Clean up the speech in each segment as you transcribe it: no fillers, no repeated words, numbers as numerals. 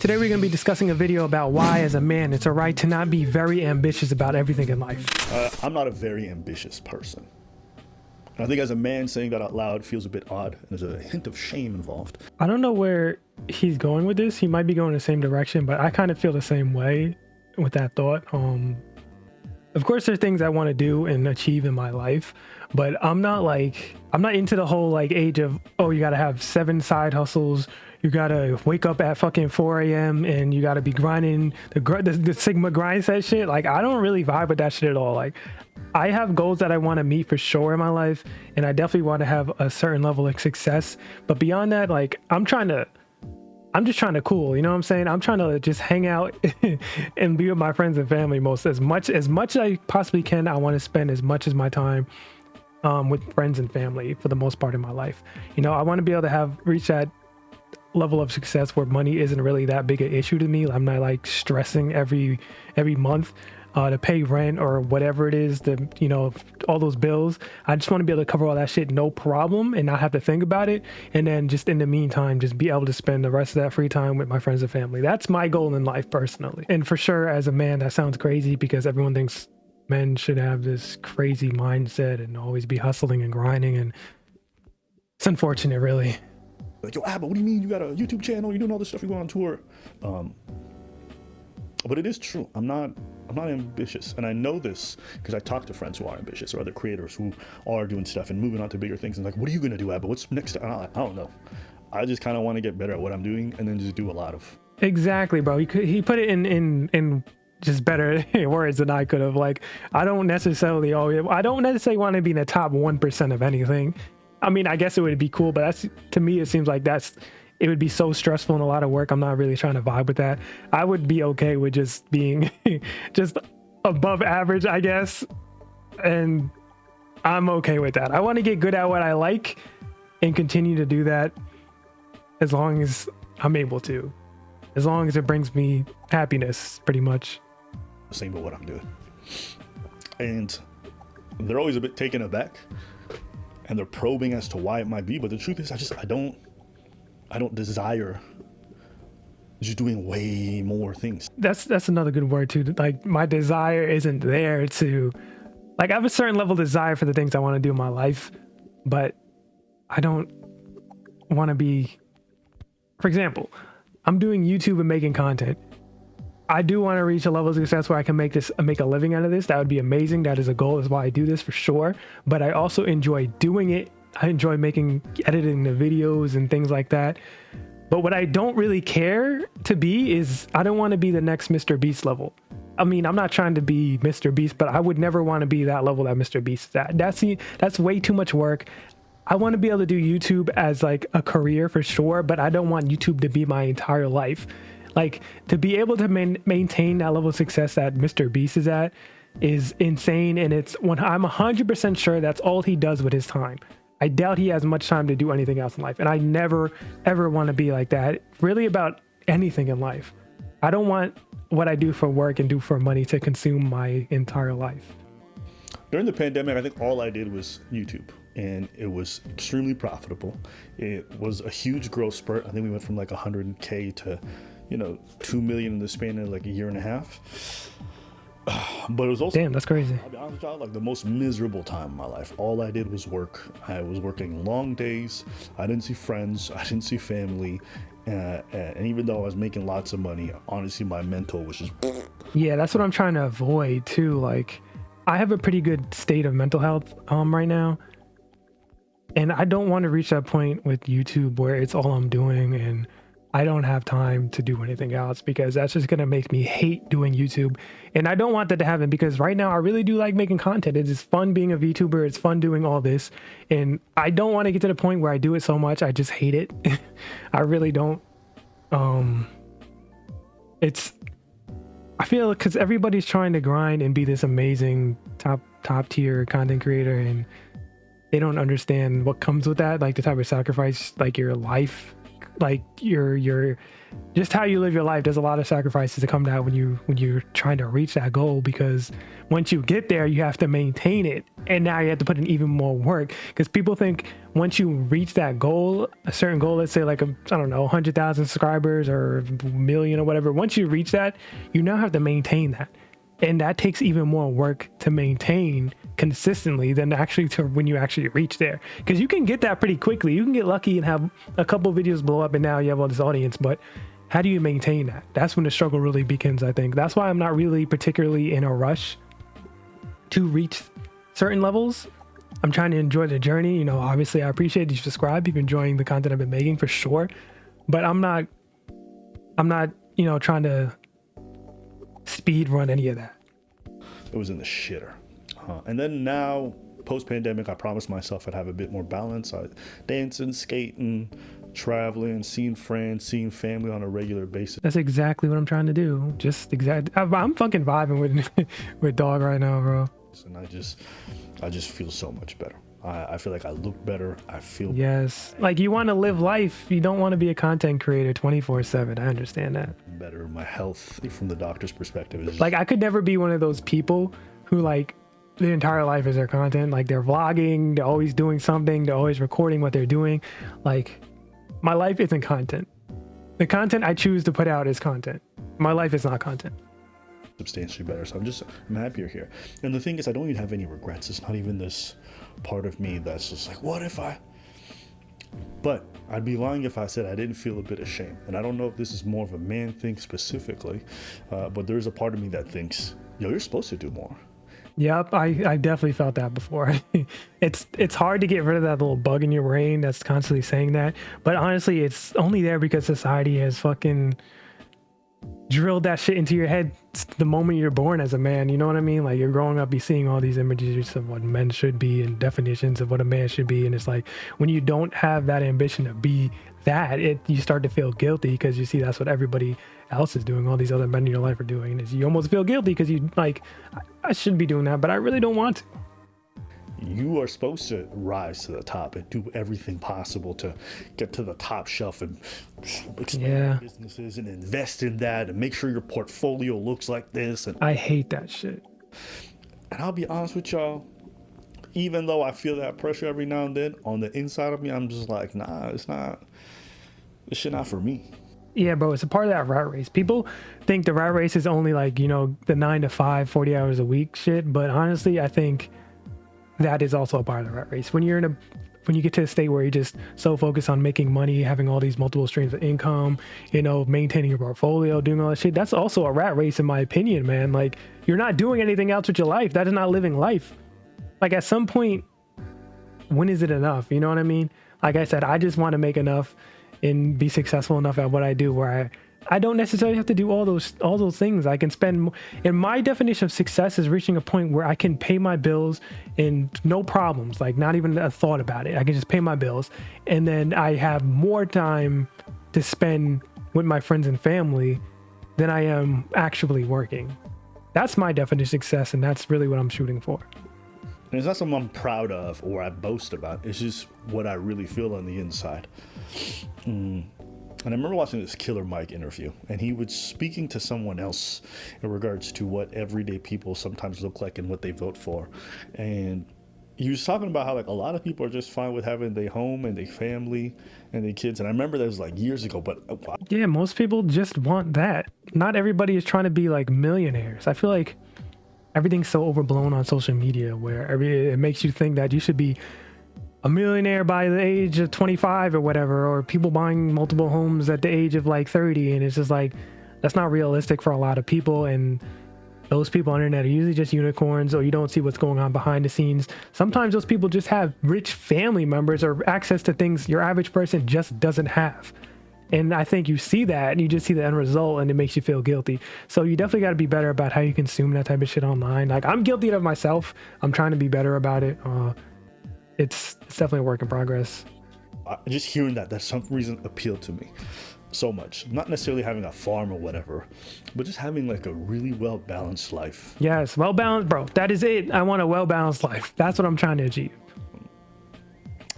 Today we're going to be discussing a video about why, as a man, it's alright to not be very ambitious about everything in life. I'm not a very ambitious person. And I think as a man, saying that out loud feels a bit odd. There's a hint of shame involved. I don't know where he's going with this. He might be going the same direction, but I kind of feel the same way with that thought. Of course, there's things I want to do and achieve in my life, but I'm not into the whole age of, oh, you got to have 7 side hustles. You gotta wake up at fucking 4 a.m. and you gotta be grinding the Sigma grind set shit. I don't really vibe with that shit at all. I have goals that I want to meet for sure in my life, and I definitely want to have a certain level of success. But beyond that, I'm just trying to cool, you know what I'm saying? I'm trying to just hang out and be with my friends and family as much as I possibly can. I want to spend as much as my time with friends and family for the most part in my life. You know, I want to be able to reach that level of success where money isn't really that big an issue to me. I'm not stressing every month to pay rent or whatever it is, all those bills. I just want to be able to cover all that shit no problem and not have to think about it, and then just in the meantime just be able to spend the rest of that free time with my friends and family. That's my goal in life personally. And for sure, as a man, that sounds crazy because everyone thinks men should have this crazy mindset and always be hustling and grinding, and it's unfortunate, really. Like, yo, Abba, what do you mean you got a YouTube channel? You're doing all this stuff, you're going on tour. But it is true. I'm not ambitious. And I know this because I talk to friends who are ambitious or other creators who are doing stuff and moving on to bigger things. And what are you going to do, Abba? What's next? I don't know. I just kind of want to get better at what I'm doing and then just do a lot of. Exactly, bro. He put it in just better words than I could have. I don't necessarily want to be in the top 1% of anything. I mean, I guess it would be cool, but to me, it seems like it would be so stressful and a lot of work. I'm not really trying to vibe with that. I would be okay with just being just above average, I guess. And I'm okay with that. I want to get good at what I like and continue to do that as long as I'm able to, as long as it brings me happiness, pretty much. Same with what I'm doing. And they're always a bit taken aback. And they're probing as to why it might be, but the truth is, I don't desire just doing way more things. That's another good word too. My desire isn't there to, I have a certain level of desire for the things I want to do in my life, but I don't want to be. For example, I'm doing YouTube and making content. I do want to reach a level of success where I can make a living out of this. That would be amazing. That is a goal. That's why I do this for sure. But I also enjoy doing it. I enjoy editing the videos and things like that. But what I don't really care to be is, I don't want to be the next Mr. Beast level. I mean, I'm not trying to be Mr. Beast, but I would never want to be that level that Mr. Beast is at. That's way too much work. I want to be able to do YouTube as a career for sure, but I don't want YouTube to be my entire life. To be able to maintain that level of success that Mr. Beast is at is insane. And I'm 100% sure that's all he does with his time. I doubt he has much time to do anything else in life. And I never, ever want to be like that, really, about anything in life. I don't want what I do for work and do for money to consume my entire life. During the pandemic, I think all I did was YouTube. And it was extremely profitable. It was a huge growth spurt. I think we went from 100K to 2 million in the span of a year and a half. But it was also, damn, that's crazy. I'll be honest with y'all, the most miserable time of my life. All I did was work. I was working long days. I didn't see friends. I didn't see family. And even though I was making lots of money, honestly, my mental was just. Yeah, that's what I'm trying to avoid too. I have a pretty good state of mental health right now. And I don't want to reach that point with YouTube where it's all I'm doing and I don't have time to do anything else, because that's just going to make me hate doing YouTube. And I don't want that to happen, because right now I really do like making content. It is fun being a VTuber. It's fun doing all this. And I don't want to get to the point where I do it so much I just hate it. I really don't. I feel because everybody's trying to grind and be this amazing top tier content creator, and they don't understand what comes with that, the type of sacrifice your life like your just how you live your life. There's a lot of sacrifices that come down when you're trying to reach that goal, because once you get there you have to maintain it, and now you have to put in even more work, because people think once you reach that goal, a certain goal, let's say like I don't know, 100,000 subscribers or a million or whatever, once you reach that, you now have to maintain that, and that takes even more work to maintain consistently than actually to when you actually reach there, because you can get that pretty quickly. You can get lucky and have a couple videos blow up and now you have all this audience, but how do you maintain that? That's when the struggle really begins. I think that's why I'm not really particularly in a rush to reach certain levels. I'm trying to enjoy the journey. You know, obviously I appreciate that you subscribe, you've enjoying the content I've been making for sure, but I'm not you know, trying to speed run any of that. It was in the shitter. And then now, post-pandemic, I promised myself I'd have a bit more balance. Dancing, skating, traveling, seeing friends, seeing family on a regular basis. That's exactly what I'm trying to do. I'm fucking vibing with dog right now, bro. And I just feel so much better. I feel like I look better. I feel yes. Like, you want to live life. You don't want to be a content creator 24/7. I understand that. Better. My health, from the doctor's perspective, is like, I could never be one of those people who like their entire life is their content. Like, they're vlogging, they're always doing something, they're always recording what they're doing. Like, my life isn't content. The content I choose to put out is content. My life is not content. Substantially better. So I'm happier here. And the thing is, I don't even have any regrets. It's not even this part of me that's just like, what if but I'd be lying if I said I didn't feel a bit of shame. And I don't know if this is more of a man thing specifically, but there's a part of me that thinks, yo, you're supposed to do more. Yep, I definitely felt that before. It's hard to get rid of that little bug in your brain that's constantly saying that. But honestly, it's only there because society has fucking drilled that shit into your head the moment you're born as a man. You know what I mean? Like, you're growing up, you're seeing all these images of what men should be and definitions of what a man should be. And it's like, when you don't have that ambition to be that, you start to feel guilty because you see that's what everybody else is doing. All these other men in your life are doing. And you almost feel guilty because you like, I shouldn't be doing that, but I really don't want to. You are supposed to rise to the top and do everything possible to get to the top shelf and expand businesses and invest in that and make sure your portfolio looks like this. And I hate that shit. And I'll be honest with y'all, even though I feel that pressure every now and then, on the inside of me, I'm just like, nah, it's not. This shit not for me. Yeah, bro, it's a part of that rat race. People think the rat race is only like, you know, the 9 to 5, 40 hours a week shit. But honestly, I think that is also a part of the rat race. When you get to a state where you're just so focused on making money, having all these multiple streams of income, you know, maintaining your portfolio, doing all that shit, that's also a rat race in my opinion, man. Like, you're not doing anything else with your life. That is not living life. Like, at some point, when is it enough? You know what I mean? Like I said, I just want to make enough and be successful enough at what I do where I don't necessarily have to do all those things. I can spend, and my definition of success is reaching a point where I can pay my bills and no problems, like not even a thought about it. I can just pay my bills, and then I have more time to spend with my friends and family than I am actually working. That's my definition of success, and that's really what I'm shooting for. And it's not something I'm proud of or I boast about. It's just what I really feel on the inside. And I remember watching this Killer Mike interview, and he was speaking to someone else in regards to what everyday people sometimes look like and what they vote for. And he was talking about how, like, a lot of people are just fine with having their home and their family and their kids. And I remember that was like years ago, but yeah, most people just want that. Not everybody is trying to be like millionaires. I feel like everything's so overblown on social media where it makes you think that you should be a millionaire by the age of 25 or whatever, or people buying multiple homes at the age of like 30. And it's just like, that's not realistic for a lot of people. And those people on the internet are usually just unicorns, or you don't see what's going on behind the scenes. Sometimes those people just have rich family members or access to things your average person just doesn't have. And I think you see that and you just see the end result and it makes you feel guilty. So you definitely got to be better about how you consume that type of shit online. Like, I'm guilty of myself. I'm trying to be better about it. It's definitely a work in progress. Just hearing that some reason appealed to me so much. Not necessarily having a farm or whatever, but just having like a really well-balanced life. Yes, well-balanced, bro. That is it. I want a well-balanced life. That's what I'm trying to achieve.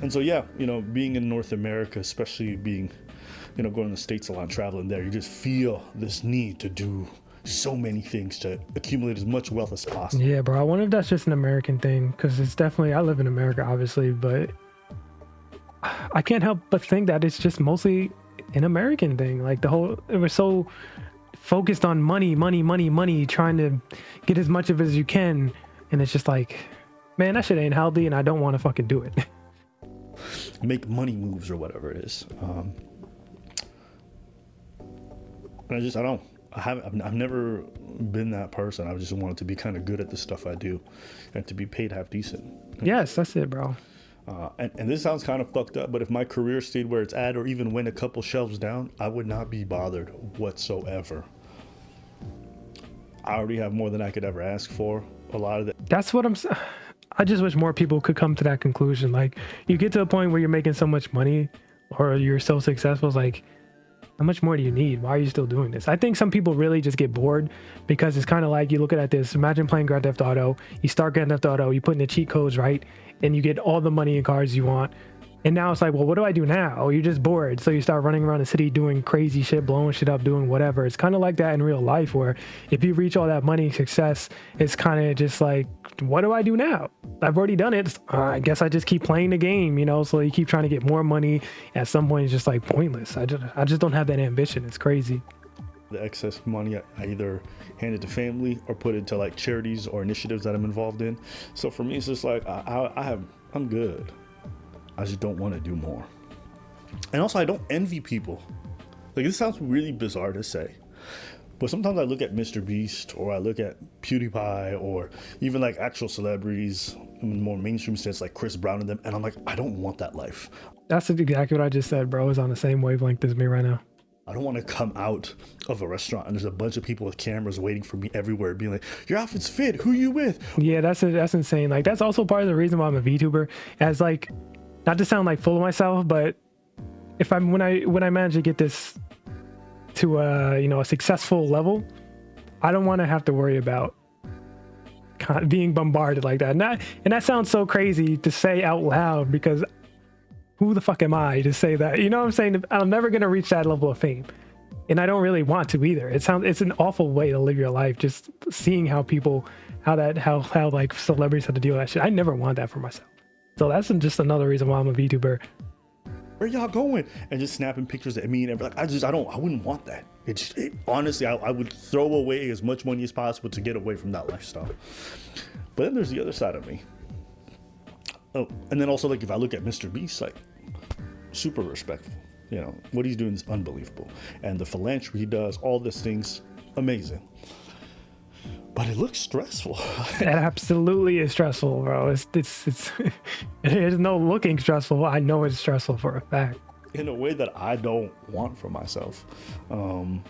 And so, yeah, you know, being in North America, especially being going to the States a lot, traveling there, you just feel this need to do so many things to accumulate as much wealth as possible. Yeah, bro. I wonder if that's just an American thing, because it's definitely, I live in America, obviously, but I can't help but think that it's just mostly an American thing. Like it was so focused on money, trying to get as much of it as you can. And it's just like, man, that shit ain't healthy, and I don't want to fucking do it. Make money moves or whatever it is. I've never been that person. I just wanted to be kind of good at the stuff I do and to be paid half decent. Yes, that's it, bro. And this sounds kind of fucked up, but if my career stayed where it's at or even went a couple shelves down, I would not be bothered whatsoever. I already have more than I could ever ask for. A lot of that. That's what I'm saying. I just wish more people could come to that conclusion. Like, you get to a point where you're making so much money or you're so successful, it's like, how much more do you need? Why are you still doing this? I think some people really just get bored, because it's kind of like, you look at this, imagine playing Grand Theft Auto, you start Grand Theft Auto, you put in the cheat codes, right? And you get all the money and cars you want. And now it's like, well, what do I do now? You're just bored. So you start running around the city doing crazy shit, blowing shit up, doing whatever. It's kind of like that in real life, where if you reach all that money and success, it's kind of just like, what do I do now? I've already done it. I guess I just keep playing the game, So you keep trying to get more money. At some point, it's just like pointless. I just don't have that ambition. It's crazy. The excess money, I either hand it to family or put it to like charities or initiatives that I'm involved in. So for me, it's just like, I'm good. I just don't want to do more. And also, I don't envy people. Like, this sounds really bizarre to say, but sometimes I look at Mr. Beast, or I look at PewDiePie, or even like actual celebrities in more mainstream sense, like Chris Brown and them, and I'm like, I don't want that life. That's exactly what I just said, bro. It's on the same wavelength as me right now. I don't want to come out of a restaurant and there's a bunch of people with cameras waiting for me everywhere, being like, your outfit's fit, who you with? Yeah, that's insane. Like, that's also part of the reason why I'm a VTuber. As like, not to sound like full of myself, but when I manage to get this to a successful level, I don't want to have to worry about being bombarded like that. And that sounds so crazy to say out loud, because who the fuck am I to say that? You know what I'm saying? I'm never gonna reach that level of fame, and I don't really want to either. It's an awful way to live your life, just seeing how like celebrities have to deal with that shit. I never want that for myself. So that's just another reason why I'm a VTuber. Where y'all going? And just snapping pictures at me and like, I wouldn't want that. Honestly, I would throw away as much money as possible to get away from that lifestyle. But then there's the other side of me. Oh, and then also, like, if I look at Mr. Beast, like, super respectful. What he's doing is unbelievable. And the philanthropy he does, all these things, amazing. But it looks stressful. It absolutely is stressful, bro. It's there's no looking stressful. I know it's stressful for a fact. In a way that I don't want for myself. And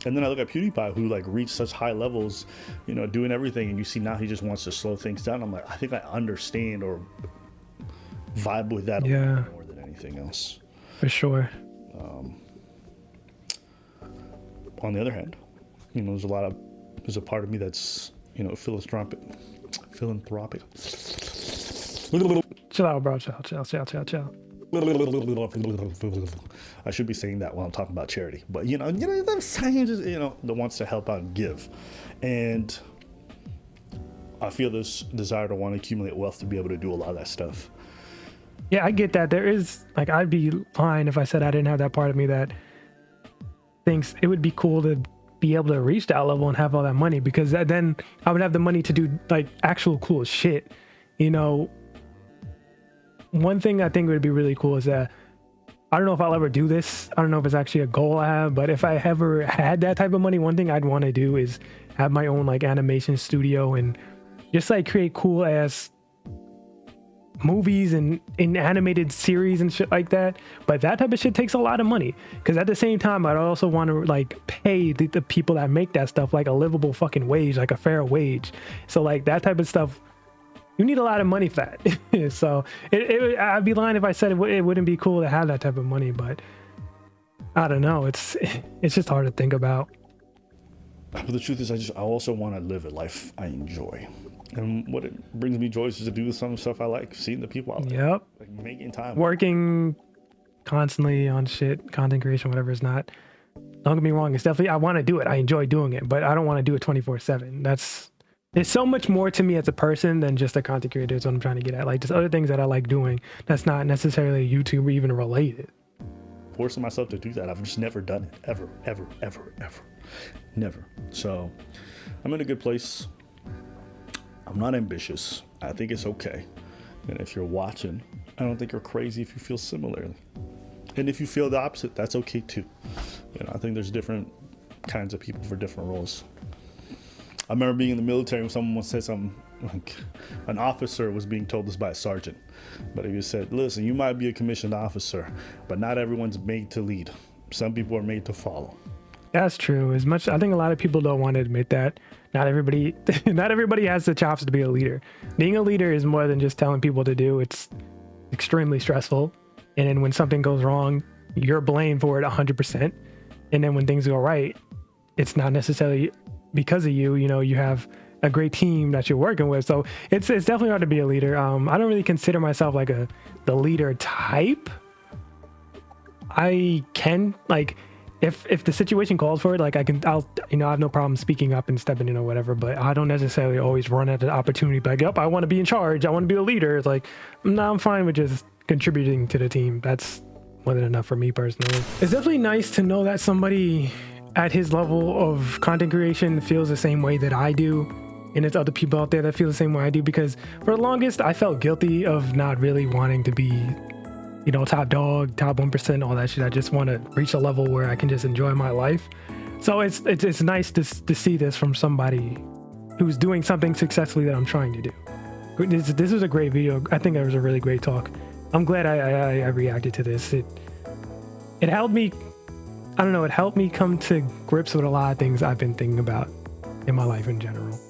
then I look at PewDiePie, who like reached such high levels, doing everything, and you see now he just wants to slow things down. I'm like, I think I understand or vibe with that a lot more than anything else. For sure. On the other hand, there's a part of me that's, philanthropic. Chill out, bro. Chill. I should be saying that while I'm talking about charity, but I'm saying just, that wants to help out and give. And I feel this desire to want to accumulate wealth to be able to do a lot of that stuff. Yeah, I get that. There is, like, I'd be lying if I said I didn't have that part of me that thinks it would be cool to be able to reach that level and have all that money, because then I would have the money to do like actual cool shit. One thing I think would be really cool is that, I don't know if I'll ever do this. I don't know if it's actually a goal I have, but if I ever had that type of money, one thing I'd want to do is have my own like animation studio and just like create cool ass movies and in animated series and shit like that. But that type of shit takes a lot of money, because at the same time I'd also want to like pay the people that make that stuff like a livable fucking wage, like a fair wage. So like that type of stuff, you need a lot of money for that. So I'd be lying if I said it wouldn't be cool to have that type of money, but I don't know, it's just hard to think about. But the truth is, I also want to live a life I enjoy. And what it brings me joy is to do some stuff I like, seeing the people I like. Yep. Like making time. Working constantly on shit, content creation, whatever it's not. Don't get me wrong, it's definitely, I want to do it. I enjoy doing it, but I don't want to do it 24/7. There's so much more to me as a person than just a content creator is what I'm trying to get at. Like, just other things that I like doing that's not necessarily YouTube or even related. Forcing myself to do that, I've just never done it, ever, never. So I'm in a good place. I'm not ambitious. I think it's okay. And if you're watching, I don't think you're crazy if you feel similarly. And if you feel the opposite, that's okay too. I think there's different kinds of people for different roles. I remember being in the military when someone said something like an officer was being told this by a sergeant, but he said, listen, you might be a commissioned officer, but not everyone's made to lead. Some people are made to follow. That's true. As much, I think a lot of people don't want to admit that. Not everybody has the chops to be a leader. Being a leader is more than just telling people to do. It's extremely stressful. And then when something goes wrong, you're blamed for it 100%. And then when things go right, it's not necessarily because of you. You have a great team that you're working with. So it's definitely hard to be a leader. I don't really consider myself like the leader type. I can, like, if the situation calls for it, like I have no problem speaking up and stepping in or whatever, but I don't necessarily always run at the opportunity, like, yep, I want to be in charge. I want to be a leader. It's like, no, I'm fine with just contributing to the team. That's more than enough for me personally. It's definitely nice to know that somebody at his level of content creation feels the same way that I do. And there's other people out there that feel the same way I do, because for the longest, I felt guilty of not really wanting to be, top dog, top 1%, all that shit. I just want to reach a level where I can just enjoy my life. So it's nice to see this from somebody who's doing something successfully that I'm trying to do. This was a great video. I think it was a really great talk. I'm glad I reacted to this. It helped me, I don't know, it helped me come to grips with a lot of things I've been thinking about in my life in general.